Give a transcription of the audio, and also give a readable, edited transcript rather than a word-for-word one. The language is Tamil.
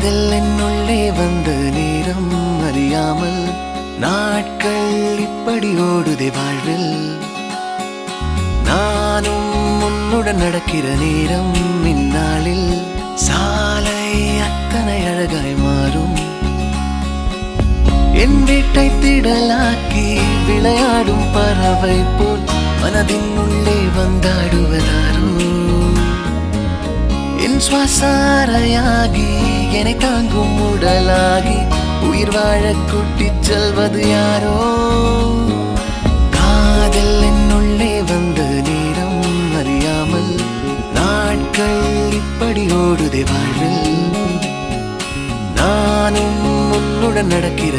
காதல் என்னுள்ளே வந்த நேரம் அறியாமல் நாட்கள் இப்படி ஓடுதே வாழ்வில். நானும் உன்னுடன் நடக்கிற நேரம் இந்நாளில் சாலை அத்தனை அழகாய் மாறும். என் வீட்டை திடலாக்கி விளையாடும் பறவை போல் மனதின் உள்ளே வந்தாடுவதாரோ. என் சுவாசாரையாகி என்னை தாங்கும் உடலாகி உயிர் வாழ கூட்டிச் செல்வது யாரோ. காதல் என்னுள்ளே வந்த நேரம் அறியாமல் நாட்கள் இப்படி ஓடுதே வாழ்வில். நானும் உன்னுடன் நடக்கிற